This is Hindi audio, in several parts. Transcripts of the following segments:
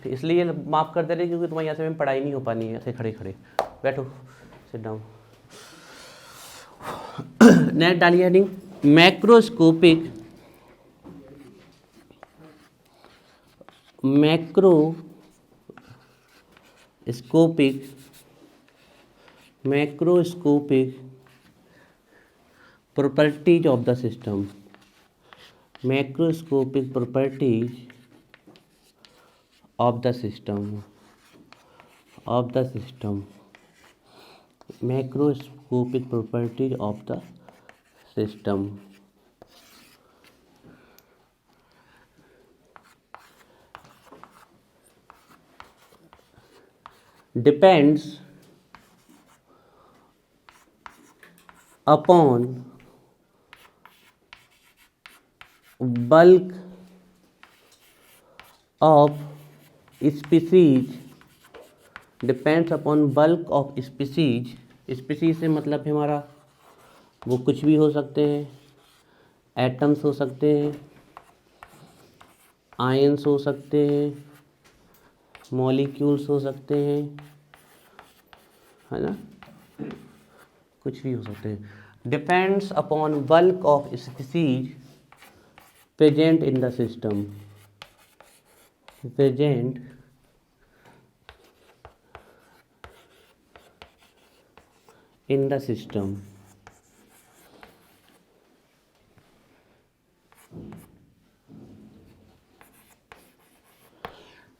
इसलिए माफ़ कर दे रहे क्योंकि तुम्हारी यहाँ से में पढ़ाई नहीं हो पानी है ऐसे खड़े खड़े। बैठो, सिट डाउन। नेक्स्ट डालिए heading macroscopic properties of the system, macroscopic properties of the system, macroscopic properties of the system. Depends upon bulk of species, depends upon bulk of species. Species से मतलब है हमारा वो कुछ भी हो सकते हैं, एटम्स हो सकते हैं, आयंस हो सकते हैं, मॉलिक्यूल्स हो सकते हैं, है ना, कुछ भी हो सकते हैं। Depends upon bulk of species present in the system, present in the system.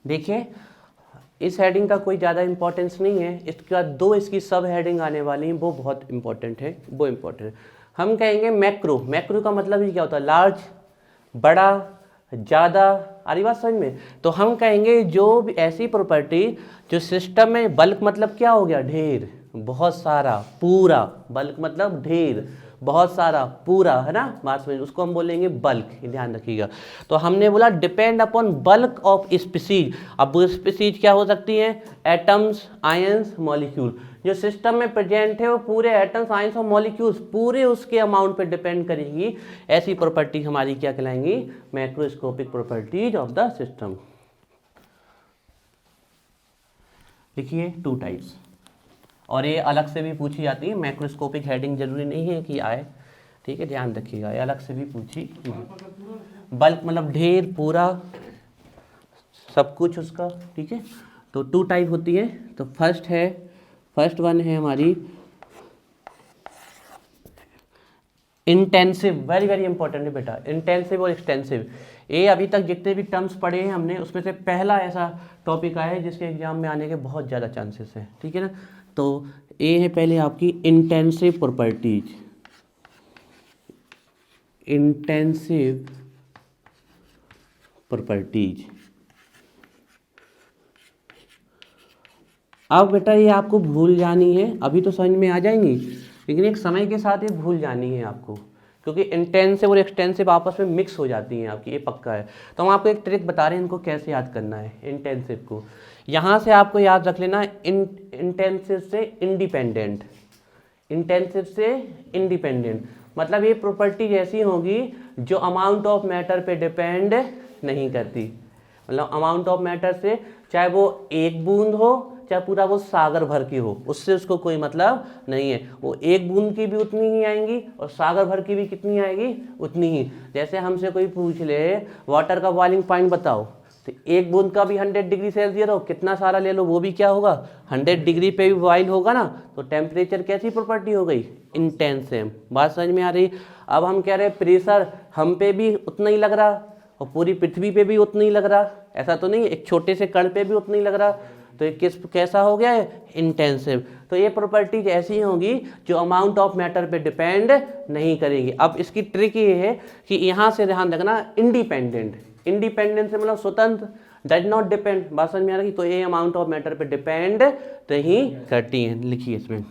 देखिए इस हेडिंग का कोई ज़्यादा इंपॉर्टेंस नहीं है, इसके बाद दो इसकी सब हेडिंग आने वाली हैं, वो बहुत इंपॉर्टेंट है, वो इंपॉर्टेंट है। हम कहेंगे मैक्रो, मैक्रो का मतलब ही क्या होता है, लार्ज, बड़ा, ज़्यादा, आ रही बात समझ में। तो हम कहेंगे जो भी ऐसी प्रॉपर्टी जो सिस्टम में, बल्क मतलब क्या हो गया, ढेर, बहुत सारा, पूरा, बल्क मतलब ढेर, बहुत सारा, पूरा, है ना, बात समझ, उसको हम बोलेंगे बल्क, ध्यान रखिएगा। तो हमने बोला depend upon bulk of species. अब वो स्पीसीज क्या हो सकती हैं, एटम्स, आयंस, मॉलिक्यूल। जो सिस्टम में प्रेजेंट है वो पूरे एटम्स, आयंस और मॉलिक्यूल्स पूरे उसके अमाउंट पे डिपेंड करेगी। ऐसी प्रॉपर्टी हमारी क्या कहलाएंगी, macroscopic properties of the system. देखिए टू टाइप्स, और ये अलग से भी पूछी जाती है। मैक्रोस्कोपिक हेडिंग जरूरी नहीं है कि आए, ठीक है, ध्यान रखिएगा, ये अलग से भी पूछी। बल्क मतलब ढेर, पूरा, सब कुछ उसका, ठीक है। तो टू टाइप होती है। तो फर्स्ट वन है हमारी इंटेंसिव, वेरी वेरी इंपॉर्टेंट है बेटा, इंटेंसिव और एक्सटेंसिव। ये अभी तक जितने भी टर्म्स पढ़े हैं हमने, उसमें से पहला ऐसा टॉपिक आया है जिसके एग्जाम में आने के बहुत ज़्यादा चांसेस हैं, ठीक है ना। तो ये है पहले आपकी इंटेंसिव प्रॉपर्टीज, इंटेंसिव प्रॉपर्टीज। अब बेटा ये आपको भूल जानी है, अभी तो समझ में आ जाएंगी, लेकिन एक समय के साथ ये भूल जानी है आपको, क्योंकि इंटेंसिव और एक्सटेंसिव आपस में मिक्स हो जाती हैं आपकी, ये पक्का है। तो हम आपको एक ट्रिक बता रहे हैं इनको कैसे याद करना है। इंटेंसिव को यहाँ से आपको याद रख लेना, इंटेंसिव से इंडिपेंडेंट, इंटेंसिव से इंडिपेंडेंट मतलब ये प्रॉपर्टी ऐसी होगी जो अमाउंट ऑफ मैटर पे डिपेंड नहीं करती। मतलब अमाउंट ऑफ मैटर से, चाहे वो एक बूंद हो चाहे पूरा वो सागर भर की हो, उससे उसको कोई मतलब नहीं है। वो एक बूंद की भी उतनी ही आएंगी और सागर भर की भी कितनी आएगी, उतनी ही। जैसे हमसे कोई पूछ ले वाटर का बॉइलिंग पॉइंट बताओ, तो एक बूंद का भी 100 डिग्री सेल्सियस हो, कितना सारा ले लो वो भी क्या होगा, 100 डिग्री पे भी बॉइल होगा ना। तो टेम्परेचर कैसी प्रॉपर्टी हो गई, इंटेंसिव। बात समझ में आ रही। अब हम कह रहे हैं प्रेशर हम पे भी उतना ही लग रहा और पूरी पृथ्वी पे भी उतना ही लग रहा, ऐसा तो नहीं, एक छोटे से कण पे भी उतना ही लग रहा। तो ये कैसा हो गया है, इंटेंसिव। तो ये प्रॉपर्टीज ऐसी होंगी जो अमाउंट ऑफ मैटर पे डिपेंड नहीं करेगी। अब इसकी ट्रिक ये है कि यहाँ से ध्यान रखना, इंडिपेंडेंट, इंडिपेंडेंट से मतलब स्वतंत्र, डज नॉट डिपेंड। बात समझ में आ रही। तो ये अमाउंट ऑफ मैटर पे डिपेंड नहीं करती हैं। लिखिए इसमें,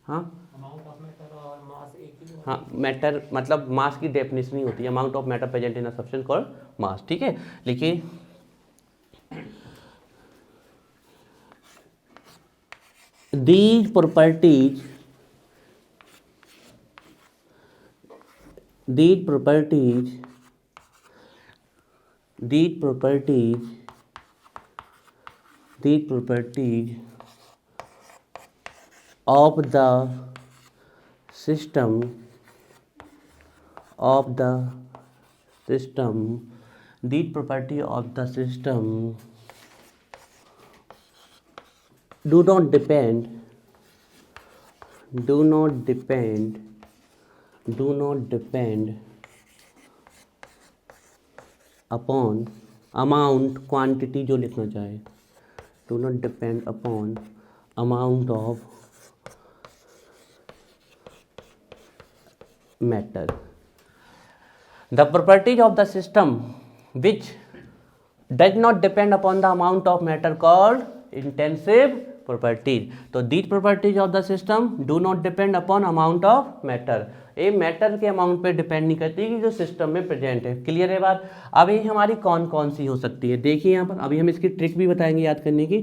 हाँ हाँ, मैटर मतलब मास की डेफिनेशन नहीं होती है, amount of matter present in a substance called मास, ठीक है। लिखिए these properties the properties of the system the property of the system do not depend upon amount quantity जो लिखना चाहे do not depend upon amount of matter. The properties of the system which does not depend upon the amount of matter called intensive properties. तो these properties of the system do not depend upon amount of matter. ये मैटर के अमाउंट पे डिपेंड नहीं करती कि जो सिस्टम में प्रेजेंट है. क्लियर है बात. अब ये हमारी कौन कौन सी हो सकती है देखिए यहाँ पर. अभी हम इसकी ट्रिक भी बताएंगे याद करने की.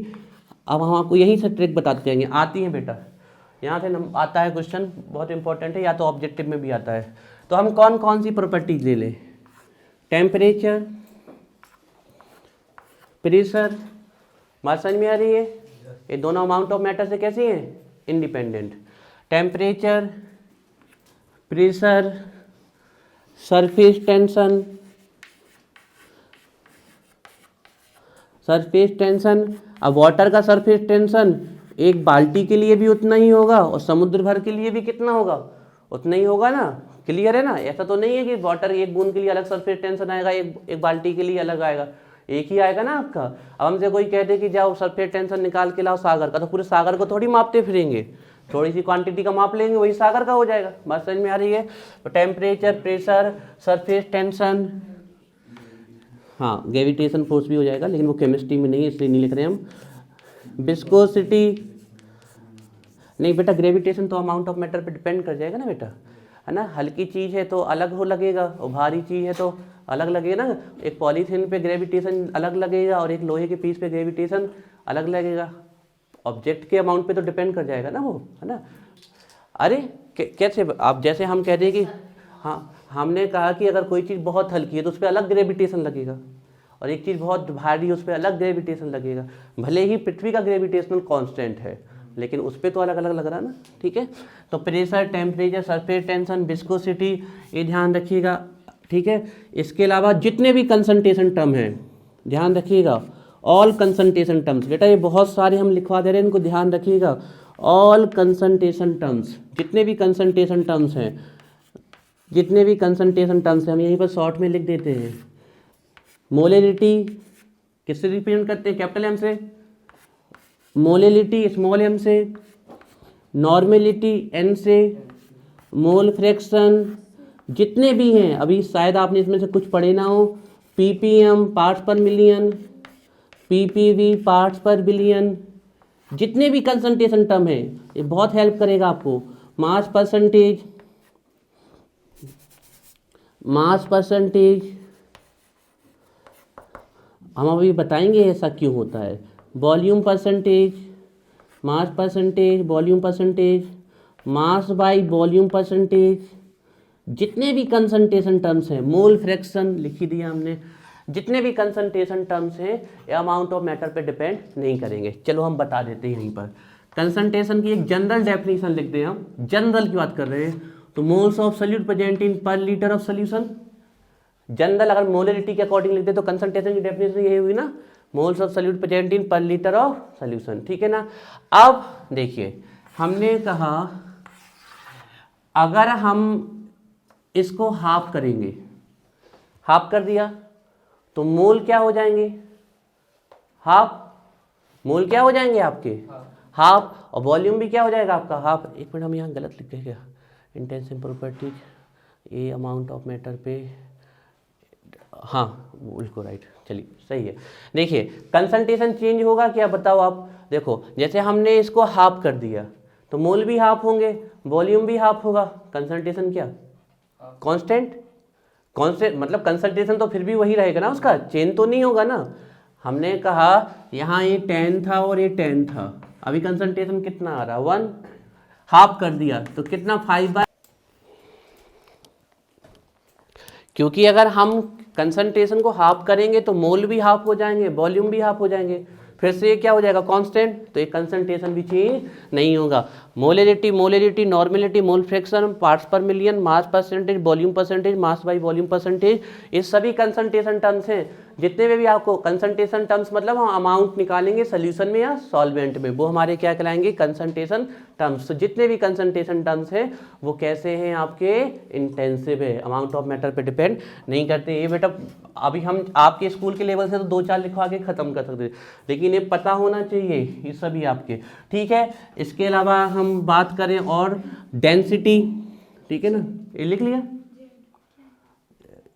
अब हम आपको यहीं से ट्रिक बताते जाएंगे. आती है बेटा, यहाँ से आता है क्वेश्चन, बहुत इंपॉर्टेंट है, या तो ऑब्जेक्टिव में भी आता है. तो हम कौन कौन सी प्रॉपर्टीज ले लें. टेम्परेचर, प्रेशर, बात समझ में आ रही है. ये दोनों अमाउंट ऑफ मैटर से कैसी हैं, independent. Temperature, pressure, surface tension. अब वाटर का सरफेस टेंशन एक बाल्टी के लिए भी उतना ही होगा और समुद्र भर के लिए भी कितना होगा, उतना ही होगा ना. क्लियर है ना. ऐसा तो नहीं है कि वाटर एक बूंद के लिए अलग सरफेस टेंशन आएगा, एक बाल्टी के लिए अलग आएगा, एक ही आएगा ना आपका. अब हमसे कोई कह दे कि जाओ सरफेस टेंशन निकाल के लाओ सागर का, तो पूरे सागर को थोड़ी मापते फिरेंगे, थोड़ी सी क्वांटिटी का माप लेंगे, वही सागर का हो जाएगा. बात समझ में आ रही है. तो टेम्परेचर, प्रेशर, सरफेस टेंशन, हाँ ग्रेविटेशन फोर्स भी हो जाएगा, लेकिन वो केमिस्ट्री में नहीं है इसलिए नहीं लिख रहे हम. विस्कोसिटी नहीं बेटा, ग्रेविटेशन तो अमाउंट ऑफ मैटर पे डिपेंड कर जाएगा ना बेटा, है ना. हल्की चीज़ है तो अलग हो लगेगा और भारी चीज़ है तो अलग लगेगा ना. एक पॉलीथीन पे ग्रेविटेशन अलग लगेगा और एक लोहे के पीस पे ग्रेविटेशन अलग लगेगा. ऑब्जेक्ट के अमाउंट पे तो डिपेंड कर जाएगा ना वो, है ना. अरे कैसे आप, जैसे हम कह दें कि हाँ हमने कहा कि अगर कोई चीज़ बहुत हल्की है तो उस पर अलग ग्रेविटेशन लगेगा और एक चीज़ बहुत भारी है उस पर अलग ग्रेविटेशन लगेगा. भले ही पृथ्वी का ग्रेविटेशनल कांस्टेंट है लेकिन उस पर तो अलग अलग लग रहा है ना. ठीक है. तो pressure, temperature, surface tension, viscosity, ये ध्यान रखिएगा. ठीक है. इसके अलावा जितने भी कंसंट्रेशन टर्म हैं ध्यान रखिएगा. ऑल कंसंट्रेशन टर्म्स बेटा, ये बहुत सारे हम लिखवा दे रहे हैं, इनको ध्यान रखिएगा. ऑल कंसंट्रेशन टर्म्स, जितने भी कंसंट्रेशन टर्म्स हैं, हम यहीं पर शॉर्ट में लिख देते हैं. मोलेलिटी किससे रिप्रेजेंट करते हैं, कैपिटल एम से. मोलेलिटी स्मॉल एम से. नॉर्मेलिटी एन से. मोल फ्रैक्शन जितने भी हैं, अभी शायद आपने इसमें से कुछ पढ़े ना हो. Ppm parts per million, PPV parts पर बिलियन, जितने भी कंसंट्रेशन टर्म है ये बहुत हेल्प करेगा आपको. मास परसेंटेज हम अभी बताएंगे ऐसा क्यों होता है. Volume percentage, mass percentage, volume percentage, mass by volume percentage, जितने भी कंसंट्रेशन टर्म्स हैं. मोल फ्रैक्शन लिख ही दिया हमने. जितने भी कंसंट्रेशन टर्म्स हैं ये अमाउंट ऑफ मैटर पे डिपेंड नहीं करेंगे. चलो हम बता देते हैं यहीं पर. कंसंट्रेशन की एक जनरल डेफिनेशन लिखते हैं हम. जनरल की बात कर रहे हैं तो moles of solute present in पर लीटर ऑफ सोल्यूशन. जनरल अगर मोलरिटी के अकॉर्डिंग लिखते तो कंसंट्रेशन की डेफिनेशन यही हुई ना, moles of solute present in पर लीटर ऑफ सोल्यूशन. ठीक है ना. अब देखिए हमने कहा अगर हम इसको हाफ करेंगे, हाफ कर दिया तो मोल क्या हो जाएंगे, हाफ. मोल क्या हो जाएंगे आपके, हाफ. और वॉल्यूम भी क्या हो जाएगा आपका, हाफ. एक मिनट हम यहाँ गलत लिख गए क्या. इंटेंसिव प्रॉपर्टी ये अमाउंट ऑफ मैटर पे, हाँ बिल्कुल राइट. चलिए सही है. देखिए कंसंट्रेशन चेंज होगा क्या बताओ आप. देखो जैसे हमने इसको हाफ कर दिया तो मोल भी हाफ होंगे, वॉल्यूम भी हाफ होगा, कंसंट्रेशन क्या कांस्टेंट. मतलब कंसंट्रेशन तो फिर भी वही रहेगा ना, उसका चेंज तो नहीं होगा ना. हमने कहा यहाँ ये 10 था और ये 10 था, अभी कंसंट्रेशन कितना आ रहा, 1. हाफ कर दिया तो कितना 5/, क्योंकि अगर हम कंसंट्रेशन को हाफ करेंगे तो मोल भी हाफ हो जाएंगे, वॉल्यूम भी हाफ हो जाएंगे. फिर से ये क्या हो जाएगा कांस्टेंट, तो ये कंसंट्रेशन भी चेंज नहीं होगा। Molarity, molarity, normality, mole fraction, parts per million, mass percentage, volume percentage, mass by volume percentage, ये सभी कंसंट्रेशन टर्म्स हैं। जितने में भी आपको कंसंट्रेशन टर्म्स मतलब हम अमाउंट निकालेंगे सोल्यूशन में या सॉल्वेंट में, वो हमारे क्या कहलाएंगे कंसंट्रेशन टर्म्स। तो जितने भी कंसंट्रेशन टर्म्स हैं वो कैसे हैं आपके इंटेंसिव है, अमाउंट ऑफ मैटर पे डिपेंड नहीं करते। ये बेटा अभी हम आपके स्कूल के लेवल से तो 2-4 लिखवा के ख़त्म कर सकते, लेकिन ये पता होना चाहिए ये सभी आपके, ठीक है। इसके अलावा हम बात करें और डेंसिटी, ठीक है ना, ये लिख लिया।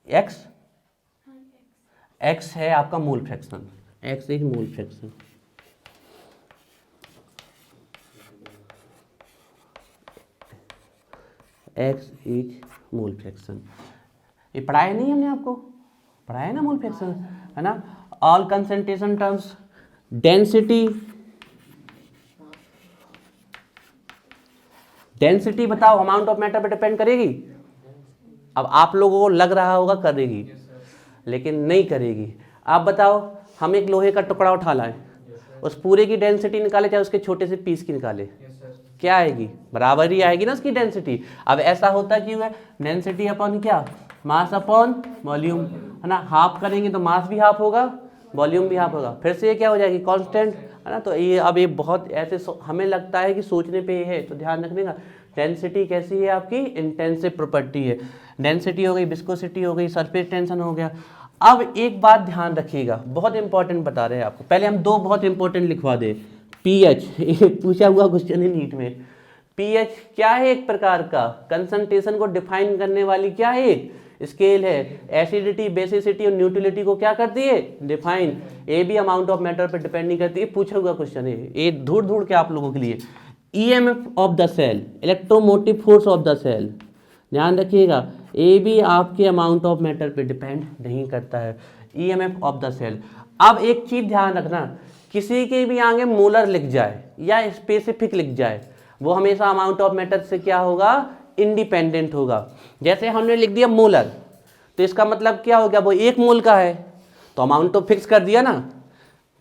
एक्स, एक्स है आपका mole fraction, x is mole fraction. X is mole fraction, ये पढ़ाया नहीं हमने आपको, पढ़ाया ना मोल फ्रैक्शन, है ना। All concentration terms, density, density बताओ अमाउंट ऑफ मैटर पे डिपेंड करेगी। अब आप लोगों को लग रहा होगा करेगी, लेकिन नहीं करेगी। आप बताओ, हम एक लोहे का टुकड़ा उठा लाएं, उस पूरे की डेंसिटी निकाले चाहे उसके छोटे से पीस की निकाले, क्या आएगी, बराबर ही आएगी ना उसकी डेंसिटी। अब ऐसा होता क्यों है, डेंसिटी अपॉन क्या, मास अपॉन वॉल्यूम, है ना। हाफ करेंगे तो मास भी हाफ होगा, वॉल्यूम भी हाफ होगा, फिर से ये क्या हो जाएगी कांस्टेंट, है ना। तो ये अब ये बहुत ऐसे हमें लगता है कि सोचने पे ये है, तो ध्यान रखने का। डेंसिटी कैसी है आपकी, इंटेंसिव प्रॉपर्टी है। डेंसिटी हो गई, विस्कोसिटी हो गई, सरफेस टेंशन हो गया। अब एक बात ध्यान रखिएगा, बहुत इंपॉर्टेंट बता रहे हैं आपको, पहले हम 2 बहुत इंपॉर्टेंट लिखवा दें। पीएच, पूछा हुआ क्वेश्चन है नीट में। पीएच क्या है, एक प्रकार का कंसंट्रेशन को डिफाइन करने वाली क्या है, एक स्केल है। एसिडिटी, बेसिसिटी और न्यूट्रलिटी को क्या करती है, डिफाइन। ये भी अमाउंट ऑफ मैटर पर डिपेंड नहीं करती है, पूछा हुआ क्वेश्चन है ये, धूड़ धूड़ के आप लोगों के लिए। EMF of the cell, electromotive force of the cell, ध्यान रखिएगा, ये भी आपके अमाउंट ऑफ मैटर पे डिपेंड नहीं करता है। EMF of the cell. अब एक चीज ध्यान रखना, किसी के भी आगे मोलर लिख जाए या स्पेसिफिक लिख जाए, वो हमेशा अमाउंट ऑफ मैटर से क्या होगा, इंडिपेंडेंट होगा। जैसे हमने लिख दिया मोलर, तो इसका मतलब क्या हो गया, वो 1 मोल का है, तो अमाउंट तो फिक्स कर दिया ना।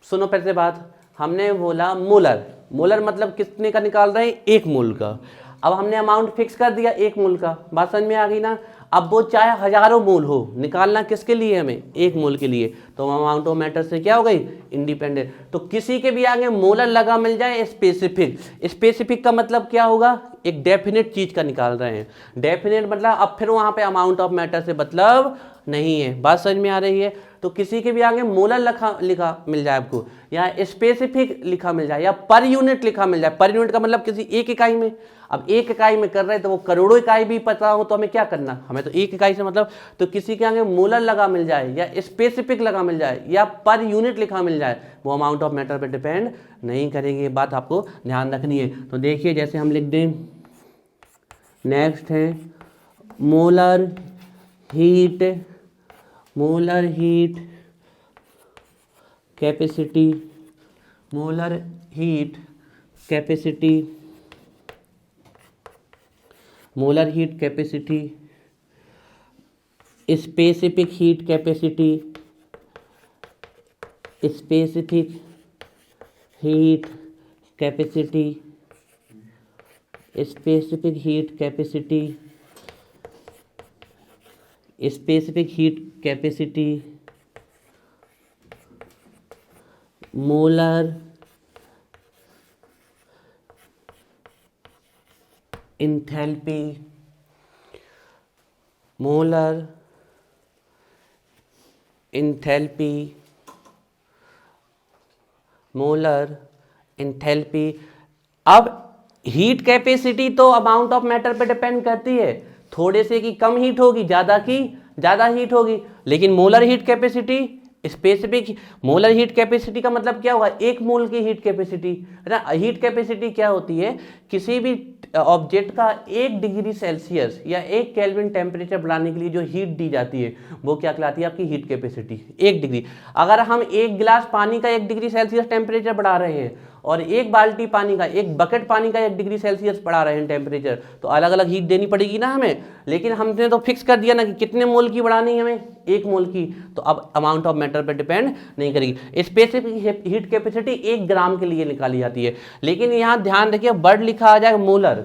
सुनो फिर से बात, हमने बोला मोलर, मोलर मतलब कितने का निकाल रहे हैं, 1 मोल का। अब हमने अमाउंट फिक्स कर दिया 1 मोल का, बात समझ में आ गई ना। अब वो चाहे हजारों मोल हो, निकालना किसके लिए हमें, 1 मोल के लिए, तो अमाउंट ऑफ मैटर से क्या हो गई, इंडिपेंडेंट। तो किसी के भी आगे मोलर लगा मिल जाए स्पेसिफिक, स्पेसिफिक का मतलब क्या होगा, एक डेफिनेट चीज का निकाल रहे हैं। डेफिनेट मतलब अब फिर वहां पे अमाउंट ऑफ मैटर से मतलब नहीं है, बात समझ में आ रही है। तो किसी के भी आगे मोलर लिखा मिल जाए आपको, या स्पेसिफिक लिखा मिल जाए, या पर यूनिट लिखा मिल जाए। पर यूनिट का मतलब किसी एक इकाई में, अब 1 इकाई में कर रहे हैं तो वो करोड़ों इकाई भी पता हो तो हमें क्या करना, हमें तो 1 इकाई से मतलब। तो किसी के आगे मोलर लगा मिल जाए, या स्पेसिफिक लगा मिल जाए, या पर यूनिट लिखा मिल जाए, वो अमाउंट ऑफ मैटर पर डिपेंड नहीं करेंगे। ये बात आपको ध्यान रखनी है। तो देखिए जैसे हम लिख दें, नेक्स्ट है molar heat, molar heat capacity, molar heat capacity, molar heat capacity, specific heat capacity, specific heat capacity, specific heat capacity, specific heat capacity, molar enthalpy, molar enthalpy, molar enthalpy. अब हीट कैपेसिटी तो अमाउंट ऑफ मैटर पे डिपेंड करती है, थोड़े से की कम हीट होगी, ज़्यादा की ज़्यादा हीट होगी। लेकिन molar heat capacity, specific molar heat capacity का मतलब क्या होगा, 1 मोल की हीट कैपेसिटी, है ना। हीट कैपेसिटी क्या होती है, किसी भी ऑब्जेक्ट का 1 डिग्री सेल्सियस या 1 केल्विन टेम्परेचर बढ़ाने के लिए जो हीट दी जाती है वो क्या कहलाती है, आपकी हीट कैपेसिटी, 1 डिग्री। अगर हम 1 गिलास पानी का 1 डिग्री सेल्सियस टेम्परेचर बढ़ा रहे हैं और एक बाल्टी पानी का, एक बकेट पानी का 1 डिग्री सेल्सियस बढ़ा रहे हैं टेम्परेचर, तो अलग अलग हीट देनी पड़ेगी ना हमें। लेकिन हमने तो फिक्स कर दिया ना कि कितने मोल की बढ़ानी है हमें, 1 मोल की, तो अब अमाउंट ऑफ मैटर पर डिपेंड नहीं करेगी। स्पेसिफिक हीट कैपेसिटी 1 ग्राम के लिए निकाली जाती है, लेकिन यहाँ ध्यान रखिए वर्ड लिखा आ जाए मोलर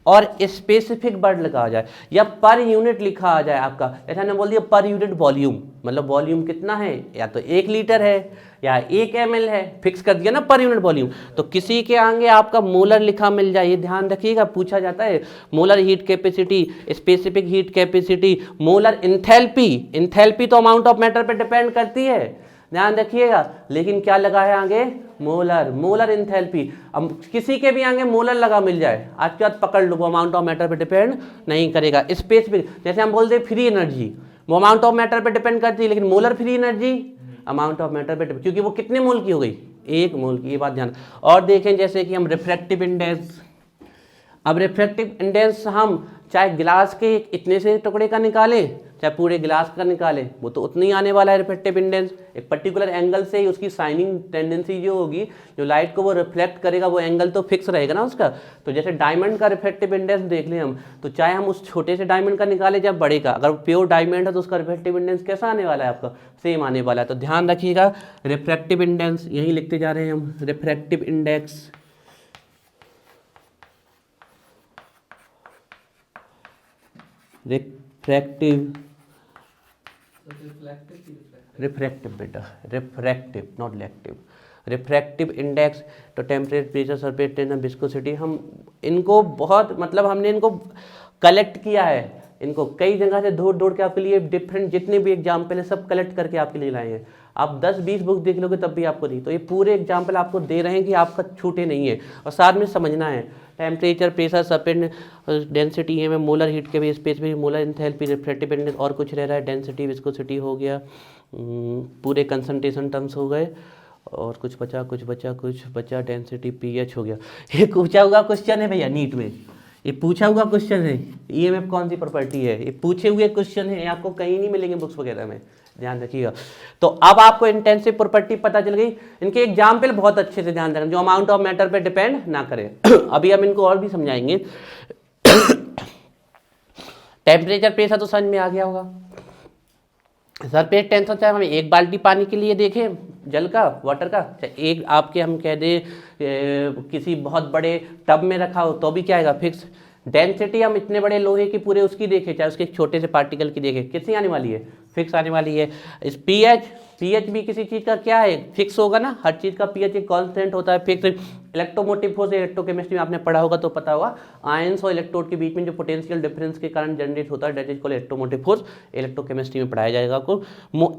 और स्पेसिफिक वर्ड लिखा आ जाए या पर यूनिट लिखा आ जाए आपका, ऐसा ना बोल दिया पर यूनिट वॉल्यूम, मतलब वॉल्यूम कितना है, या तो 1 लीटर है या 1 ml है, फिक्स कर दिया ना पर यूनिट वॉल्यूम। तो किसी के आगे आपका मोलर लिखा मिल जाए, ये ध्यान रखिएगा, पूछा जाता है molar heat capacity, specific heat capacity, molar enthalpy. Enthalpy तो अमाउंट ऑफ मैटर पे डिपेंड करती है, ध्यान रखिएगा, लेकिन क्या लगा है आगे, मोलर, मोलर इंथैल्पी। अब किसी के भी आगे मोलर लगा मिल जाए, आज के बाद पकड़ लो, वो अमाउंट ऑफ मैटर पे डिपेंड नहीं करेगा। स्पेसिफिक, जैसे हम बोलते हैं फ्री एनर्जी, वो अमाउंट ऑफ मैटर पे डिपेंड करती है, लेकिन molar free energy amount of matter पे डिपेंड, क्योंकि वो कितने मोल की हो गई, 1 मोल की, ये बात ध्यान। और देखें जैसे कि हम रिफ्रैक्टिव इंडेक्स, अब रिफ्रैक्टिव इंडेक्स हम चाहे गिलास के इतने से टुकड़े का निकालें चाहे पूरे गिलास का निकालें, वो तो उतना ही आने वाला है रिफ्रैक्टिव इंडेक्स। एक पर्टिकुलर एंगल से ही उसकी शाइनिंग टेंडेंसी जो होगी, जो लाइट को वो रिफ्लेक्ट करेगा, वो एंगल तो फिक्स रहेगा ना उसका। तो जैसे डायमंड का रिफ्रैक्टिव इंडेक्स देख लें हम, तो चाहे हम उस छोटे से डायमंड का निकालें चाहे बड़े का, अगर प्योर डायमंड है तो उसका रिफ्रैक्टिव इंडेक्स कैसा आने वाला है आपका, सेम आने वाला है। तो ध्यान रखिएगा रिफ्रैक्टिव इंडेक्स, यही लिखते जा रहे हैं हम, रिफ्रैक्टिव इंडेक्स, रिफ्रैक्टिव बेटा, refractive not elective, refractive index तो temperature, pressure, surface tension, viscosity, हम इनको बहुत मतलब हमने इनको कलेक्ट किया है, इनको कई जगह से ढूंढ के आपके लिए डिफरेंट जितने भी एग्जाम्पल है सब कलेक्ट करके आपके लिए लाए हैं। आप 10-20 बुक देख लोगे तब भी आपको नहीं, तो ये पूरे एग्जाम्पल आपको दे रहे हैं कि आपका छूटे नहीं है, और साथ में समझना है टेम्परेचर, प्रेशर, सरफेस डेंसिटी है में मोलर हीट के भी specific, molar enthalpy, refractive index, और कुछ रह रहा है, डेंसिटी, विस्कोसिटी हो गया, पूरे कंसंट्रेशन टर्म्स हो गए, और कुछ बचा डेंसिटी, पीएच हो गया। ये पूछा हुआ क्वेश्चन है भैया नीट में, ये पूछा हुआ क्वेश्चन है, ईएमएफ कौन सी प्रॉपर्टी है, ये पूछे हुए क्वेश्चन है, आपको कहीं नहीं मिलेंगे बुक्स वगैरह में, ध्यान रखिएगा। तो अब आपको इंटेंसिव प्रॉपर्टी पता चल गई, इनके एग्जाम्पल बहुत अच्छे से ध्यान रखना जो अमाउंट ऑफ मैटर पे डिपेंड ना करे। अभी हम इनको और भी समझाएंगे। टेम्परेचर, प्रेशर तो समझ में आ गया होगा। सरफेस टेंशन चाहे हम 1 बाल्टी पानी के लिए देखें, जल का, वाटर का, चाहे एक आपके हम कह दें किसी बहुत बड़े टब में रखा हो तो भी क्या आएगा, फिक्स। डेंसिटी हम इतने बड़े लोहे की पूरे उसकी देखें चाहे उसके छोटे से पार्टिकल की देखें, कितनी आने वाली है, फिक्स आने वाली है। इस पीएच भी किसी चीज़ का क्या है, फिक्स होगा ना, हर चीज़ का पीएच एक कांस्टेंट होता है, फिक्स। इलेक्ट्रोमोटिव फोर्स, इलेक्ट्रोकेमिस्ट्री में आपने पढ़ा होगा तो पता होगा, आयंस और इलेक्ट्रोड के बीच में जो पोटेंशियल डिफरेंस के कारण जनरेट होता है that is called electromotive force, electrochemistry में पढ़ाया जाएगा आपको।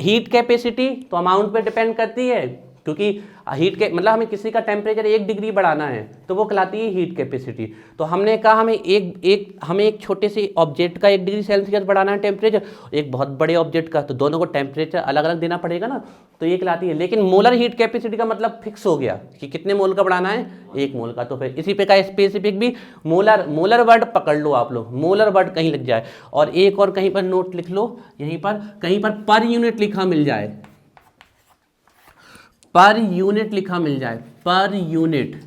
हीट कैपेसिटी तो अमाउंट पे डिपेंड करती है, क्योंकि हीट के मतलब हमें किसी का टेम्परेचर 1 डिग्री बढ़ाना है तो वो कहलाती है हीट कैपेसिटी। तो हमने कहा हमें एक छोटे से ऑब्जेक्ट का 1 डिग्री सेल्सियस बढ़ाना है टेम्परेचर, एक बहुत बड़े ऑब्जेक्ट का, तो दोनों को टेम्परेचर अलग अलग देना पड़ेगा ना, तो ये कहलाती है। लेकिन मोलर हीट कैपेसिटी का मतलब फिक्स हो गया कि कितने मोल का बढ़ाना है, 1 मोल का। तो फिर इसी पे का स्पेसिफिक भी मोलर वर्ड पकड़ लो आप लोग, मोलर वर्ड कहीं लिख जाए, और एक और कहीं पर नोट लिख लो, यहीं पर कहीं पर यूनिट लिखा मिल जाए, पर यूनिट लिखा मिल जाए, पर यूनिट।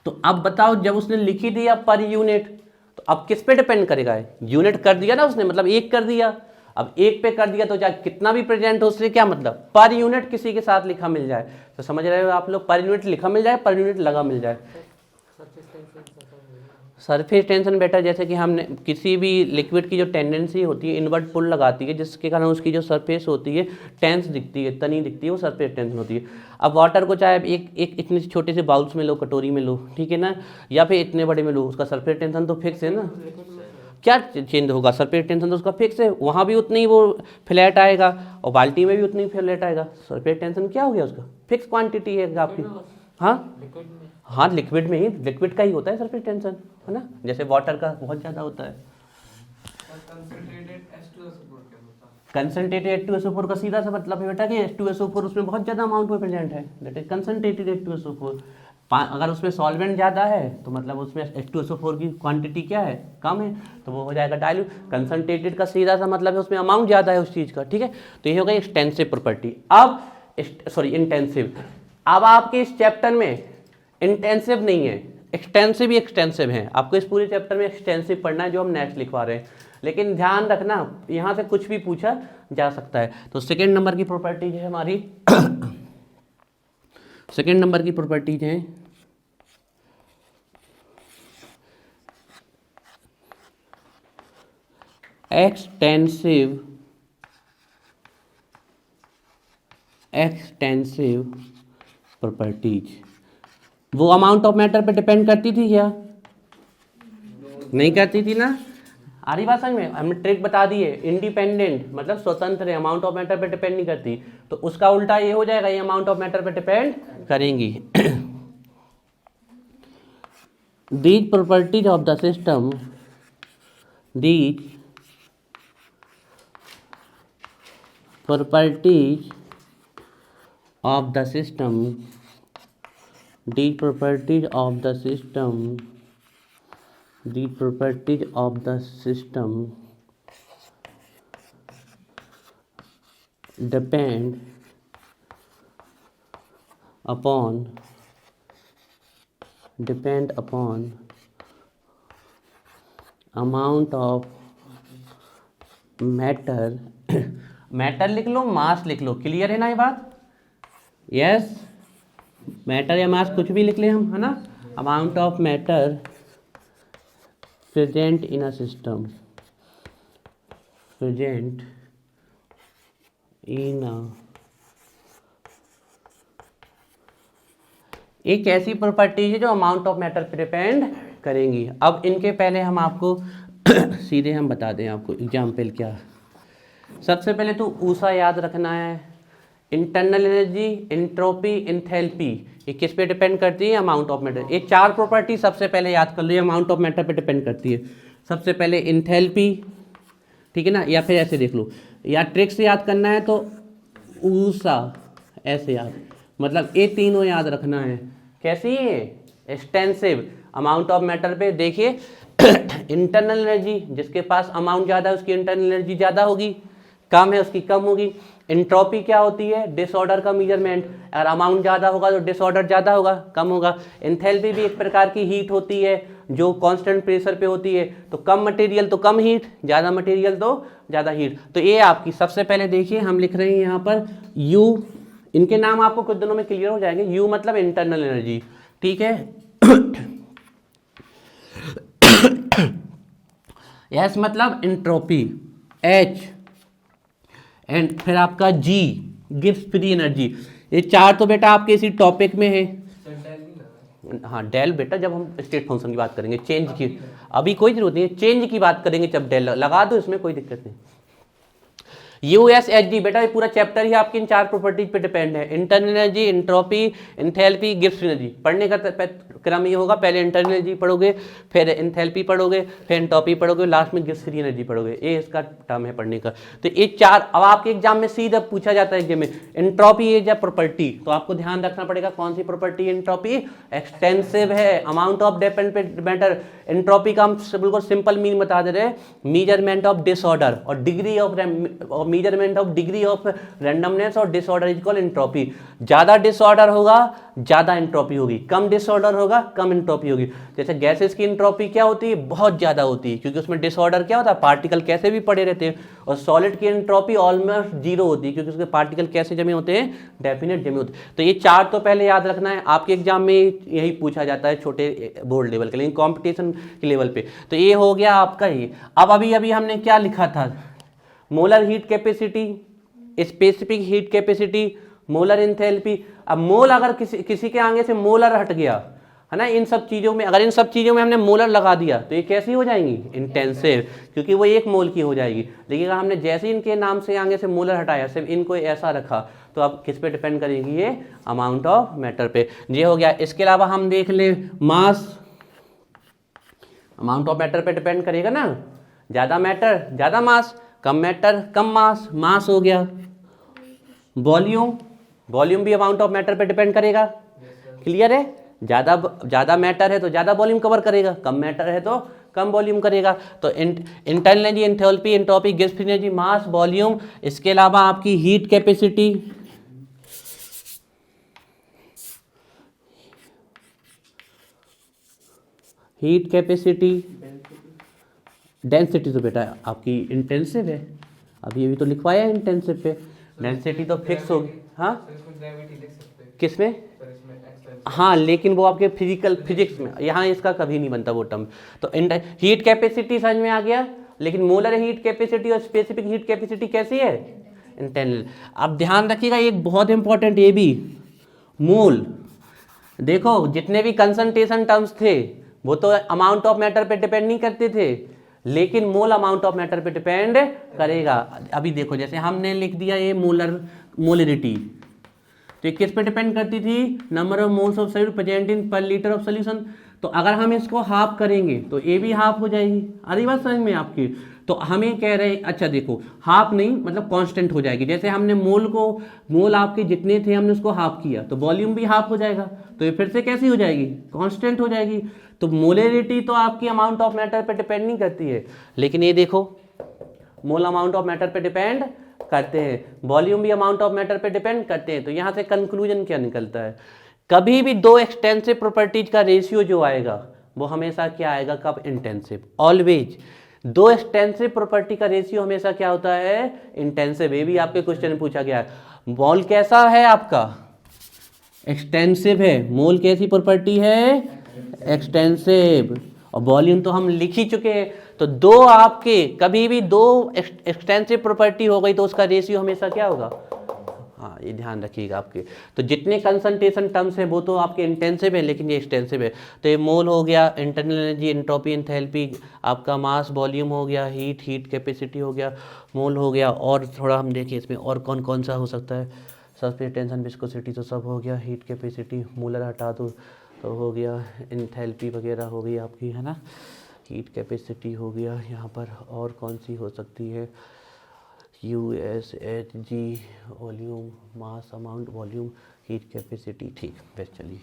तो अब बताओ जब उसने लिखी दिया पर यूनिट, तो अब किस पे डिपेंड करेगा, यूनिट कर दिया ना उसने, मतलब 1 कर दिया, अब 1 पे कर दिया तो चाहे कितना भी प्रेजेंट हो उससे क्या मतलब, पर यूनिट किसी के साथ लिखा मिल जाए, तो समझ रहे हो आप लोग, पर यूनिट लिखा मिल जाए, पर यूनिट लगा मिल जाए। सरफेस टेंशन बेटा जैसे कि हमने किसी भी लिक्विड की जो टेंडेंसी होती है इनवर्ट पुल लगाती है, जिसके कारण उसकी जो सरफेस होती है टेंस दिखती है, तनी दिखती है, वो सरफेस टेंशन होती है। अब वाटर को चाहे एक इतने छोटे से बाउल्स में लो, कटोरी में लो, ठीक है ना, या फिर इतने बड़े में लो, उसका सरफेस टेंशन तो फिक्स है ना, क्या चेंज होगा, सरफेस टेंशन तो उसका फिक्स है, वहाँ भी उतनी वो फ्लैट आएगा और बाल्टी में भी उतनी फ्लैट आएगा, सरफेस टेंशन क्या हो गया उसका, फिक्स क्वांटिटी है आपकी। हाँ लिक्विड में ही, लिक्विड का ही होता है सरफेस टेंशन, है ना, जैसे वाटर का बहुत ज़्यादा होता है। कंसंट्रेटेड H2SO4 का सीधा सा मतलब है बेटा कि H2SO4 उसमें बहुत ज़्यादा अमाउंट में प्रेजेंट है, दैट इज कंसंट्रेटेड H2SO4। अगर उसमें सॉल्वेंट ज़्यादा है तो मतलब उसमें H2SO4 की क्वांटिटी क्या है, कम है, तो वो हो जाएगा डाइल्यूट। कंसंट्रेटेड का सीधा सा मतलब है उसमें अमाउंट ज़्यादा है उस चीज़ का, ठीक है। तो ये हो गई एक्सटेंसिव प्रॉपर्टी। अब इंटेंसिव। अब आपके इस चैप्टर में इंटेंसिव नहीं है, एक्सटेंसिव ही एक्सटेंसिव है। आपको इस पूरे चैप्टर में एक्सटेंसिव पढ़ना है जो हम नेक्स्ट लिखवा रहे हैं, लेकिन ध्यान रखना यहाँ से कुछ भी पूछा जा सकता है। तो सेकेंड नंबर की प्रॉपर्टीज है हमारी सेकेंड नंबर की प्रॉपर्टीज हैं एक्सटेंसिव प्रॉपर्टीज। वो अमाउंट ऑफ मैटर पे डिपेंड करती थी क्या? नहीं करती थी ना। आ रही बात समझ में? हमने ट्रिक बता दी है, इंडिपेंडेंट मतलब स्वतंत्र है, अमाउंट ऑफ मैटर पे डिपेंड नहीं करती। तो उसका उल्टा ये हो जाएगा, ये अमाउंट ऑफ मैटर पे डिपेंड करेंगी। These properties of the system, these properties of the system, the properties of the system, the properties of the system depend upon amount of matter matter लिख लो, मास लिख लो, क्लियर है ना ये बात? यस, मैटर या मास कुछ भी लिख लें हम, है ना। Amount of matter present in a system, present in a, एक ऐसी प्रॉपर्टी है जो अमाउंट ऑफ मैटर पे डिपेंड करेंगी। अब इनके पहले हम आपको सीधे हम बता दें आपको एग्जाम्पल क्या। सबसे पहले तो ऊषा याद रखना है, इंटरनल एनर्जी, एंट्रोपी, एंथैल्पी, ये किस पे डिपेंड करती है? Amount of matter. ये चार प्रॉपर्टी सबसे पहले याद कर लो, ये अमाउंट ऑफ मैटर पे डिपेंड करती है। सबसे पहले एंथैल्पी, ठीक है ना, या फिर ऐसे देख लो, या ट्रिक से याद करना है तो ऊषा ऐसे याद, मतलब ये तीनों याद रखना है। कैसी है? एक्सटेंसिव, अमाउंट ऑफ मैटर पे। देखिए इंटरनल एनर्जी, जिसके पास अमाउंट ज़्यादा है उसकी इंटरनल एनर्जी ज़्यादा होगी, कम है उसकी कम होगी। एंट्रोपी क्या होती है? डिसऑर्डर का मेजरमेंट, अगर अमाउंट ज़्यादा होगा तो डिसऑर्डर ज़्यादा होगा, कम होगा। एंथैल्पी भी एक प्रकार की हीट होती है जो कांस्टेंट प्रेशर पे होती है, तो कम मटेरियल तो कम हीट, ज़्यादा मटेरियल तो ज़्यादा हीट। तो ये आपकी सबसे पहले देखिए हम लिख रहे हैं यहाँ पर U, इनके नाम आपको कुछ दिनों में क्लियर हो जाएंगे। U मतलब इंटरनल एनर्जी, ठीक है। S मतलब एंट्रोपी, H एंड फिर आपका G गिव्स फ्री एनर्जी। ये चार तो बेटा आपके इसी टॉपिक में है। हाँ डेल बेटा जब हम स्टेट फंक्शन की बात करेंगे, चेंज की अभी कोई जरूरत नहीं है, चेंज की बात करेंगे जब डेल लगा दो, इसमें कोई दिक्कत नहीं। USHG बेटा ये पूरा चैप्टर ही आपकी इन चार प्रॉपर्टीज पे डिपेंड है, internal energy, entropy, enthalpy, Gibbs energy. पढ़ने का क्रम ये होगा, पहले इंटरनल एनर्जी पढ़ोगे, फिर एंथैल्पी पढ़ोगे, फिर एंट्रोपी पढ़ोगे, लास्ट में गिब्स फ्री एनर्जी पढ़ोगे। ये इसका टर्म है पढ़ने का। तो ये चार अब आपके एग्जाम में सीधा पूछा जाता है एग्जाम में, एंट्रोपी है जब प्रॉपर्टी, तो आपको ध्यान रखना पड़ेगा कौन सी प्रॉपर्टी है एंट्रोपी? एक्सटेंसिव है, amount of dependent matter. Entropy का हम बिल्कुल सिंपल मीन बता दे रहे हैं, मेजरमेंट ऑफ डिसऑर्डर, और degree of measurement of degree of randomness और डिसऑर्डर इज इक्वल एंट्रोपी। ज्यादा डिसऑर्डर होगा ज्यादा एंट्रोपी होगी, कम डिसऑर्डर होगा कम एंट्रोपी होगी। जैसे गैसेस की एंट्रोपी क्या होती है? बहुत ज्यादा होती है, क्योंकि उसमें डिसऑर्डर क्या होता है? पार्टिकल कैसे भी पड़े रहते हैं। और सॉलिड की एंट्रोपी ऑलमोस्ट जीरो होती है, क्योंकि उसके पार्टिकल कैसे जमे होते हैं? डेफिनेट जमे होते हैं। तो ये चार तो पहले याद रखना है, आपके एग्जाम में यही पूछा जाता है छोटे बोर्ड लेवल के, लेकिन कॉम्पिटिशन के लेवल पे। तो ये हो गया आपका ये। अब अभी अभी हमने क्या लिखा था? Molar heat capacity, specific heat capacity, molar enthalpy. अब मोल अगर किसी के आगे से मोलर हट गया है ना, इन सब चीज़ों में अगर इन सब चीज़ों में हमने मोलर लगा दिया तो ये कैसी हो जाएंगी? इंटेंसिव, क्योंकि वो एक मोल की हो जाएगी। लेकिन अगर हमने जैसे ही इनके नाम से आगे से मोलर हटाया, सिर्फ इनको ऐसा रखा, तो अब किस पे डिपेंड करेगी? ये अमाउंट ऑफ मैटर पे। ये हो गया। इसके अलावा हम देख ले मास, अमाउंट ऑफ मैटर पे डिपेंड करेगा ना, ज़्यादा मैटर ज़्यादा मास, कम मैटर कम मास, मास हो गया। वॉल्यूम, वॉल्यूम भी अमाउंट ऑफ मैटर पे डिपेंड करेगा, क्लियर है? ज़्यादा मैटर है तो ज़्यादा वॉल्यूम कवर करेगा, कम मैटर है तो कम वॉल्यूम करेगा। तो internal energy, enthalpy, entropy, Gibbs free energy, mass, volume. इसके अलावा आपकी heat capacity, heat capacity, density तो बेटा आपकी इंटेंसिव है, अभी अभी तो लिखवाया है इंटेंसिव पे, डेंसिटी तो फिक्स होगी। हाँ किसमें? हाँ लेकिन वो आपके फिजिक्स में, यहाँ इसका कभी नहीं बनता वो टर्म। तो हीट कैपेसिटी समझ में आ गया, लेकिन मोलर हीट कैपेसिटी और स्पेसिफिक हीट कैपेसिटी कैसी है? इंटरनल। अब ध्यान रखिएगा एक बहुत इंपॉर्टेंट ये भी, मोल। देखो जितने भी कंसंट्रेशन टर्म्स थे वो तो अमाउंट ऑफ मैटर पे डिपेंड नहीं करते थे, लेकिन मोल अमाउंट ऑफ मैटर पे डिपेंड करेगा। अभी देखो जैसे हमने लिख दिया ये मोलरिटी, तो ये किस पे डिपेंड करती थी? Number of moles of solute present in पर लीटर ऑफ सॉल्यूशन। तो अगर हम इसको हाफ करेंगे तो ये भी हाफ हो जाएगी। अरे बात समझ में आपकी? तो हमें कह रहे हैं, अच्छा देखो हाफ नहीं मतलब कांस्टेंट हो जाएगी। जैसे हमने मोल आपके जितने थे हमने उसको हाफ किया तो वॉल्यूम भी हाफ हो जाएगा, तो ये फिर से कैसी हो जाएगी? कांस्टेंट हो जाएगी। तो मोलरिटी तो आपकी अमाउंट ऑफ मैटर पे डिपेंड नहीं करती है, लेकिन ये देखो मोल अमाउंट ऑफ मैटर पे डिपेंड करते हैं, वॉल्यूम भी अमाउंट ऑफ मैटर पे डिपेंड करते हैं। तो यहाँ से कंक्लूजन क्या निकलता है? कभी भी दो एक्सटेंसिव प्रॉपर्टीज का रेशियो जो आएगा वो हमेशा क्या आएगा? कब? इंटेंसिव। ऑलवेज दो एक्सटेंसिव प्रॉपर्टी का रेशियो हमेशा क्या होता है? इंटेंसिव। ये भी आपके क्वेश्चन में पूछा गया है। मोल कैसा है आपका? एक्सटेंसिव है। मोल कैसी प्रॉपर्टी है? एक्सटेंसिव। और वॉल्यूम तो हम लिख ही चुके हैं। तो दो आपके कभी भी दो एक्सटेंसिव प्रॉपर्टी हो गई तो उसका रेशियो हमेशा क्या होगा? हाँ ये ध्यान रखिएगा आपके। तो जितने कंसंट्रेशन टर्म्स हैं वो तो आपके इंटेंसिव है, लेकिन ये एक्सटेंसिव है। तो ये मोल हो गया, इंटरनल एनर्जी, एंट्रोपी, एंथैल्पी, आपका मास, वॉल्यूम हो गया, हीट कैपेसिटी हो गया, मोल हो गया। और थोड़ा हम देखें इसमें और कौन कौन सा हो सकता है? सरफेस टेंशन, विस्कोसिटी तो सब हो गया, हीट कैपेसिटी, मोलर हटा दो तो हो गया, एंथैल्पी वगैरह हो गई आपकी, है ना, हीट कैपेसिटी हो गया यहाँ पर। और कौन सी हो सकती है? USHG, वॉल्यूम, मास, अमाउंट, वॉल्यूम, हीट कैपेसिटी। ठीक बस चलिए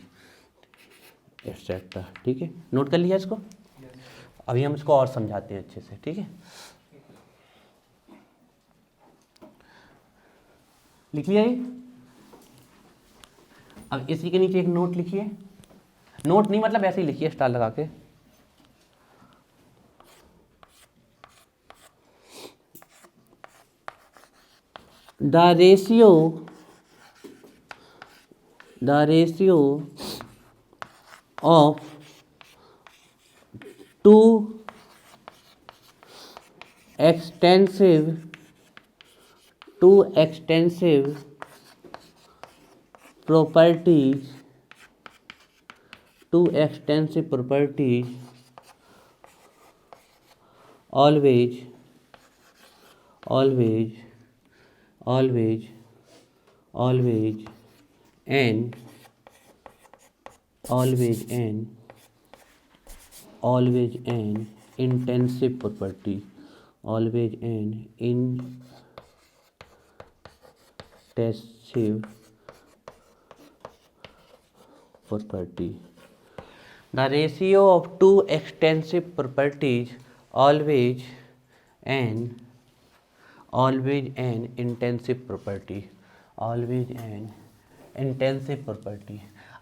एक्सेट्रा। ठीक है, नोट कर लिया इसको। अभी हम इसको और समझाते हैं अच्छे से। ठीक है, लिख लिया ये। अब इसी के नीचे एक नोट लिखिए। नोट नहीं मतलब ऐसे ही लिखिए स्टार लगा के। The ratio of two extensive properties always an intensive property. The ratio of two extensive properties always an intensive property.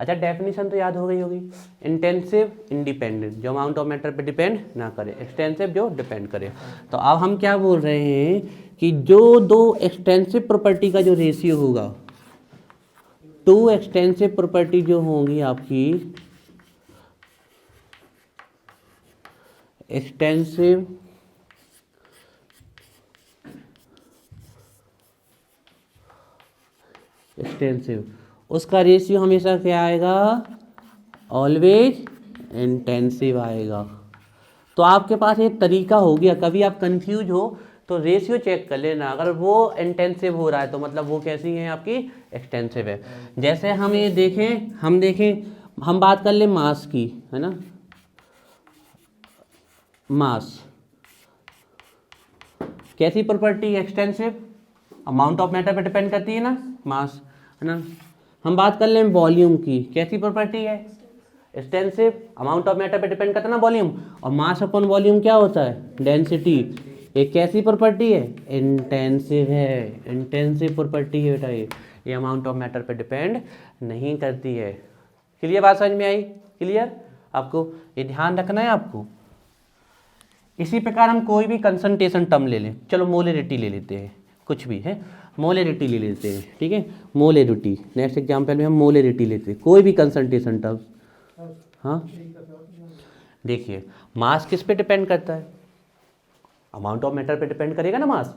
अच्छा डेफिनेशन तो याद हो गई होगी। इंटेंसिव इंडिपेंडेंट, जो अमाउंट ऑफ मैटर पे डिपेंड ना करे, एक्सटेंसिव जो डिपेंड करे। तो अब हम क्या बोल रहे हैं कि जो दो एक्सटेंसिव प्रॉपर्टी का जो रेशियो होगा, टू एक्सटेंसिव प्रॉपर्टी जो होंगी आपकी, एक्सटेंसिव उसका रेशियो हमेशा क्या आएगा? ऑलवेज इंटेंसिव आएगा। तो आपके पास एक तरीका हो गया, कभी आप कंफ्यूज हो तो रेशियो चेक कर लेना। अगर वो इंटेंसिव हो रहा है तो मतलब वो कैसी है आपकी? एक्सटेंसिव है। जैसे हम ये देखें, हम बात कर ले मास की, है ना। मास कैसी property? Extensive. Amount of matter पे डिपेंड करती है ना मास, है ना। हम बात कर लें वॉल्यूम की, कैसी प्रॉपर्टी है? एक्सटेंसिव। अमाउंट ऑफ मैटर पे डिपेंड करता है ना वॉल्यूम, और मास अपॉन वॉल्यूम क्या होता है? डेंसिटी। एक कैसी प्रॉपर्टी है? इंटेंसिव है। इंटेंसिव प्रॉपर्टी है बेटा ये अमाउंट ऑफ मैटर पे डिपेंड नहीं करती है। क्लियर बात समझ में आई? क्लियर। आपको ये ध्यान रखना है आपको। इसी प्रकार हम कोई भी कंसंट्रेशन टर्म ले लें, चलो मोलरिटी ले लेते हैं, कुछ भी है, मोलरिटी ले लेते हैं, ठीक है, मोलरिटी। नेक्स्ट एग्जांपल में हम मोलरिटी लेते हैं, कोई भी कंसंट्रेशन टर्म। हाँ देखिए, मास किस पे डिपेंड करता है? अमाउंट ऑफ मैटर पे डिपेंड करेगा ना मास।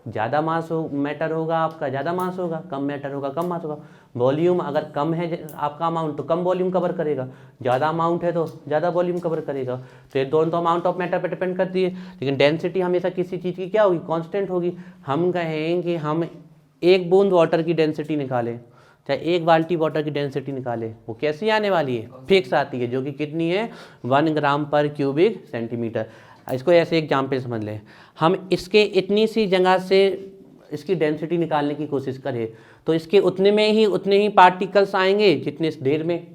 ज़्यादा मास हो मैटर होगा आपका, ज़्यादा मास होगा, कम मैटर होगा, कम मास होगा। वॉल्यूम अगर कम है आपका अमाउंट तो कम वॉल्यूम कवर करेगा, ज़्यादा अमाउंट है तो ज़्यादा वॉल्यूम कवर करेगा। तो ये दोनों तो अमाउंट ऑफ मैटर पे डिपेंड करती है, लेकिन डेंसिटी हमेशा किसी चीज़ की क्या होगी? कांस्टेंट होगी। हम कहें कि हम एक बूंद वाटर की डेंसिटी निकालें, चाहे एक बाल्टी वाटर की डेंसिटी निकालें, वो कैसी आने वाली है? फिक्स आती है, जो कि कितनी है? 1 ग्राम पर क्यूबिक सेंटीमीटर। इसको ऐसे एग्जाम्पल समझ लें, हम इसके इतनी सी जगह से इसकी डेंसिटी निकालने की कोशिश करें तो इसके उतने ही पार्टिकल्स आएंगे जितने इस ढेर में।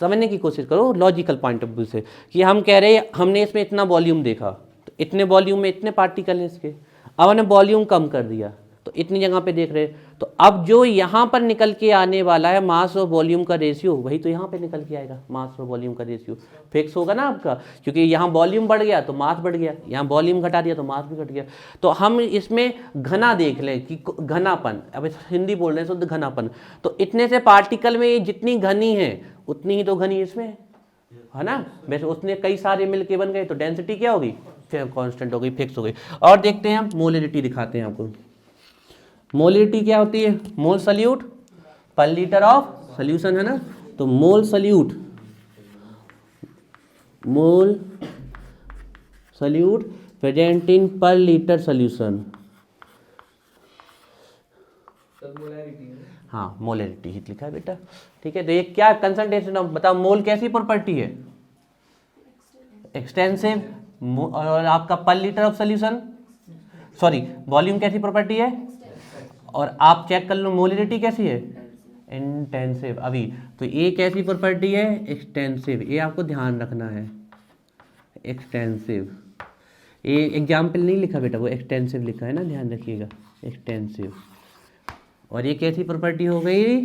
समझने की कोशिश करो लॉजिकल पॉइंट ऑफ व्यू से, कि हम कह रहे हैं हमने इसमें इतना वॉल्यूम देखा तो इतने वॉल्यूम में इतने पार्टिकल हैं इसके, अब हमने वॉल्यूम कम कर दिया तो इतनी जगह पे देख रहे हैं, तो अब जो यहाँ पर निकल के आने वाला है मास और वॉल्यूम का रेशियो, वही तो यहाँ पे निकल के आएगा। मास और वॉल्यूम का रेशियो फिक्स होगा ना आपका, क्योंकि यहाँ वॉल्यूम बढ़ गया तो मास बढ़ गया, यहाँ वॉल्यूम घटा दिया तो मास भी घट गया। तो हम इसमें घना देख लें कि घनापन, अब हिंदी बोल रहे हैं शुद्ध घनापन, तो इतने से पार्टिकल में ये जितनी घनी है उतनी ही तो घनी इसमें है ना। वैसे उसने कई सारे मिल के बन गए तो डेंसिटी क्या होगी? कॉन्स्टेंट हो गई, फिक्स हो गई। और देखते हैं हम मोलरिटी दिखाते हैं आपको। मोलरिटी क्या होती है? मोल सल्यूट पर लीटर ऑफ सॉल्यूशन, है ना। तो मोल सल्यूट प्रेजेंट इन पर लीटर सॉल्यूशन। हाँ मोलरिटी ही लिखा है बेटा, ठीक है। तो ये क्या कंसंट्रेशन ऑफ, बताओ मोल कैसी प्रॉपर्टी है? एक्सटेंसिव। और आपका पर litre of solution, sorry volume कैसी प्रॉपर्टी है? और आप चेक कर लो मोलरिटी कैसी है? इंटेंसिव। अभी तो ये कैसी प्रॉपर्टी है? एक्सटेंसिव। ये आपको ध्यान रखना है, एक्सटेंसिव। ये एग्जाम्पल नहीं लिखा बेटा, वो एक्सटेंसिव लिखा है ना, ध्यान रखिएगा, एक्सटेंसिव। और ये कैसी प्रॉपर्टी हो गई?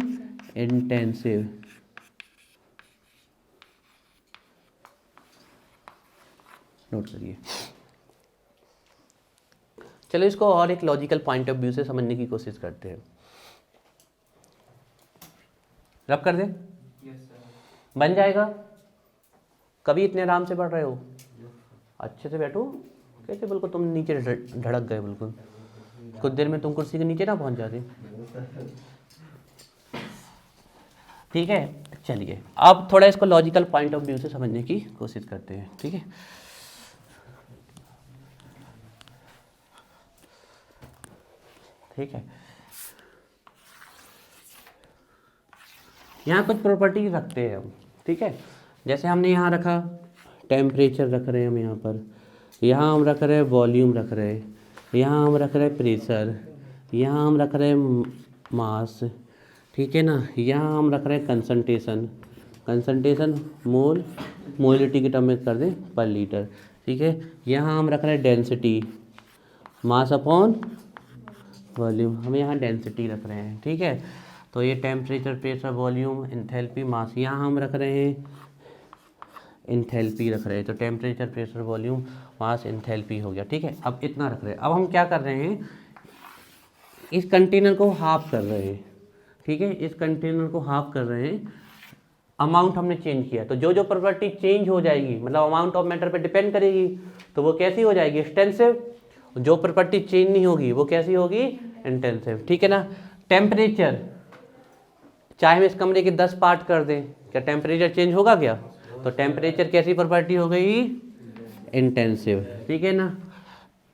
इंटेंसिव। नोट करिए। चलो इसको और एक लॉजिकल पॉइंट ऑफ व्यू से समझने की कोशिश करते हैं। रब कर दे? बन जाएगा? कभी इतने आराम से पढ़ रहे हो? अच्छे से बैठो, कैसे बिल्कुल तुम नीचे धड़क गए, बिल्कुल कुछ देर में तुम कुर्सी के नीचे ना पहुंच जाते। ठीक है, चलिए अब थोड़ा इसको लॉजिकल पॉइंट ऑफ व्यू से समझने की कोशिश करते हैं, ठीक है। ठीक है, यहाँ कुछ प्रॉपर्टी रखते हैं हम, ठीक है। जैसे हमने यहाँ रखा टेम्परेचर रख रहे हैं हम यहाँ पर, यहाँ हम रख रहे हैं वॉल्यूम रख रहे हैं, यहाँ हम रख रहे हैं प्रेशर, यहाँ हम रख रहे हैं मास, ठीक है ना। यहाँ हम रख रहे हैं कंसंट्रेशन मोलिटी के टर्म में कर दें पर लीटर, ठीक है। यहाँ हम रख रहे हैं डेंसिटी, मास अपॉन वॉल्यूम, हम यहाँ डेंसिटी रख रहे हैं, ठीक है। तो ये टेम्परेचर, प्रेशर, वॉल्यूम, एंथैल्पी, मास, यहाँ हम रख रहे हैं एंथैल्पी रख रहे हैं। तो टेम्परेचर, प्रेशर, वॉल्यूम, मास, एंथैल्पी हो गया, ठीक है। अब इतना रख रहे हैं। अब हम क्या कर रहे हैं, इस कंटेनर को हाफ कर रहे हैं, ठीक है। इस कंटेनर को हाफ कर रहे हैं, अमाउंट हमने चेंज किया, तो जो जो प्रॉपर्टी चेंज हो जाएगी, मतलब अमाउंट ऑफ मैटर पे डिपेंड करेगी, तो वो कैसी हो जाएगी? एक्सटेंसिव। जो प्रॉपर्टी चेंज नहीं होगी वो कैसी होगी? इंटेंसिव, ठीक है ना। टेम्परेचर, चाहे हम इस कमरे के 10 पार्ट कर दें, क्या टेम्परेचर चेंज होगा क्या? तो टेम्परेचर कैसी प्रॉपर्टी हो गई? इंटेंसिव, ठीक है ना।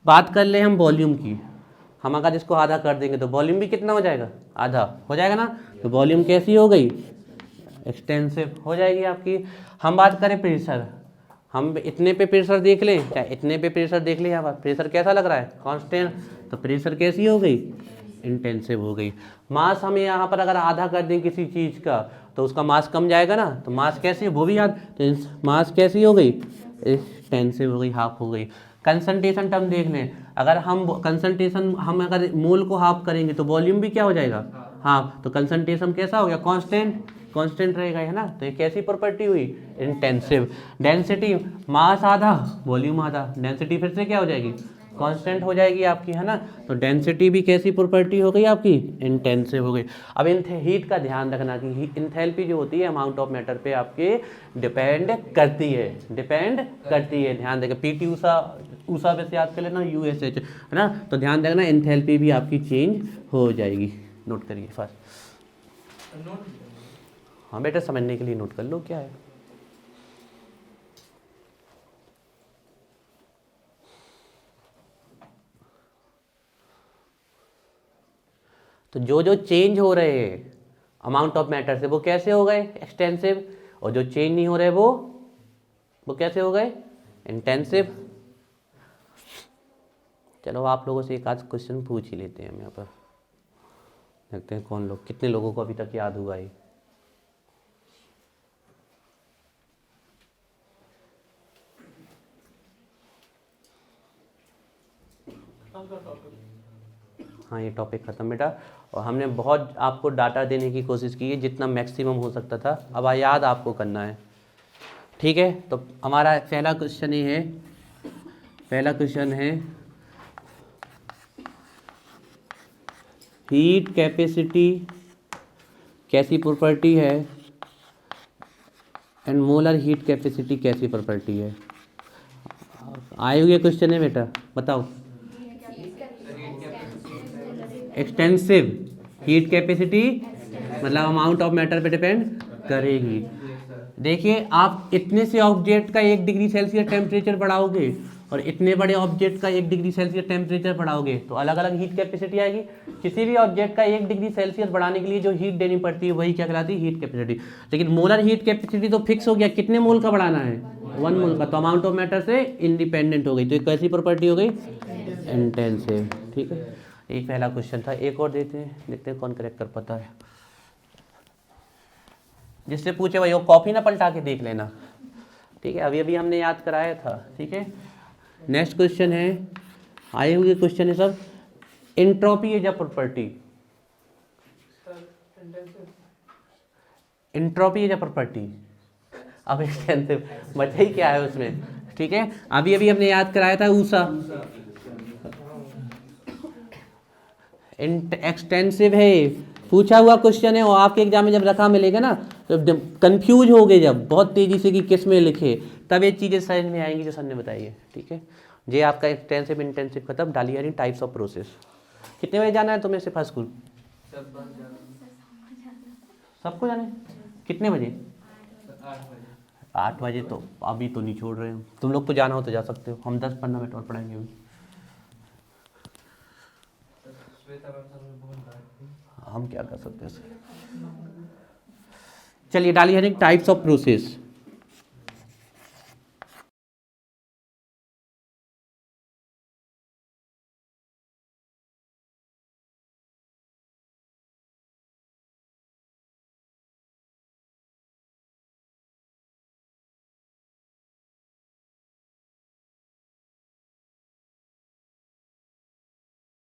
बात कर ले हम वॉल्यूम की, हम अगर इसको आधा कर देंगे तो वॉल्यूम भी कितना हो जाएगा? आधा हो जाएगा ना। तो वॉल्यूम कैसी हो गई? एक्सटेंसिव हो जाएगी आपकी। हम बात करें प्रेशर, हम इतने पे प्रेशर देख लें, चाहे इतने पे प्रेशर देख लें, यहाँ पर प्रेशर कैसा लग रहा है? कांस्टेंट। तो प्रेशर कैसी हो गई? इंटेंसिव हो गई। मास हमें यहाँ पर अगर आधा कर दें किसी चीज़ का तो उसका मास कम जाएगा ना, तो मास कैसी, वो भी याद, तो मास कैसी हो गई? एक्सटेंसिव हो गई, हाफ हो गई। कंसंट्रेशन टर्म देख लें, अगर हम कंसंट्रेशन, हम अगर मोल को हाफ करेंगे तो वॉल्यूम भी क्या हो जाएगा? हाफ। तो कंसंट्रेशन कैसा हो गया? कांस्टेंट। कांस्टेंट रहेगा, है ना। तो ये कैसी प्रॉपर्टी हुई, इंटेंसिव। डेंसिटी मास आधा वॉल्यूम आधा, डेंसिटी फिर से क्या हो जाएगी, कांस्टेंट हो जाएगी आपकी, है ना। तो डेंसिटी भी कैसी प्रॉपर्टी हो गई आपकी, इंटेंसिव हो गई। अब हीट का ध्यान रखना कि इंथैल्पी जो होती है अमाउंट ऑफ मैटर पे आपके डिपेंड करती है, ध्यान देगा। पीटी ऊषा वैसे याद कर लेना, यूएसएच, है ना। तो ध्यान रखना इंथैल्पी भी आपकी चेंज हो जाएगी, नोट करिए फर्स्ट। हाँ बेटा, समझने के लिए नोट कर लो क्या है। तो जो जो चेंज हो रहे हैं अमाउंट ऑफ मैटर से वो कैसे हो गए, एक्सटेंसिव। और जो चेंज नहीं हो रहे वो कैसे हो गए, इंटेंसिव। चलो आप लोगों से एक आध क्वेश्चन पूछ ही लेते हैं हम यहाँ पर, देखते हैं कौन लोग, कितने लोगों को अभी तक याद हुआ है। हाँ ये टॉपिक ख़त्म बेटा। और हमने बहुत आपको डाटा देने की कोशिश की है जितना मैक्सिमम हो सकता था। अब याद आपको करना है, ठीक है। तो हमारा पहला क्वेश्चन है हीट कैपेसिटी कैसी प्रॉपर्टी है एंड मोलर हीट कैपेसिटी कैसी प्रॉपर्टी है। आए हुए क्वेश्चन है बेटा, बताओ। एक्सटेंसिव हीट कैपेसिटी मतलब अमाउंट ऑफ मैटर पे डिपेंड करेगी। देखिए आप इतने से ऑब्जेक्ट का 1 डिग्री सेल्सियस टेम्परेचर बढ़ाओगे और इतने बड़े ऑब्जेक्ट का 1 डिग्री सेल्सियस टेम्परेचर बढ़ाओगे तो अलग अलग हीट कैपेसिटी आएगी। किसी भी ऑब्जेक्ट का 1 डिग्री सेल्सियस बढ़ाने के लिए जो हीट देनी पड़ती है वही क्या कहलाती है, हीट कैपेसिटी। लेकिन मोलर हीट कैपेसिटी तो फिक्स हो गया, कितने मोल का बढ़ाना है, 1 मोल का। तो अमाउंट ऑफ मैटर से इंडिपेंडेंट हो गई, तो एक कैसी प्रॉपर्टी हो गई, इंटेंसिव। ठीक है, ये पहला क्वेश्चन था। एक और देखते हैं कौन करेक्ट कर पाता है। जिससे पूछे भाई वो कॉपी ना पलटा के देख लेना, ठीक है। अभी अभी हमने याद कराया था, ठीक है। नेक्स्ट क्वेश्चन है, आए हुए क्वेश्चन है सब। Entropy is a property, entropy is a property. अब एक्सटेंसिव बचा ही क्या है उसमें, ठीक है। अभी अभी हमने याद कराया था ऊषा, एक्सटेंसिव है, पूछा हुआ क्वेश्चन है। और आपके एग्जाम में जब रखा मिलेगा ना तो कंफ्यूज हो गए जब बहुत तेजी से कि किस में लिखे, तब ये चीज़ें समझ में आएंगी जो सर ने बताई है, ठीक है। ये आपका एक्सटेंसिव इंटेंसिव खत्म। डालिए यानी टाइप्स ऑफ प्रोसेस। कितने बजे जाना है तुम्हें सिर्फ स्कूल, सबको जाना है। कितने बजे, 8 बजे। तो अभी तो नहीं छोड़ रहे हो तुम लोग, को जाना हो तो जा सकते हो, हम 10-15 मिनट और पढ़ाएंगे अभी। हम क्या कर सकते हैं। चलिए डालिए टाइप्स ऑफ प्रोसेस।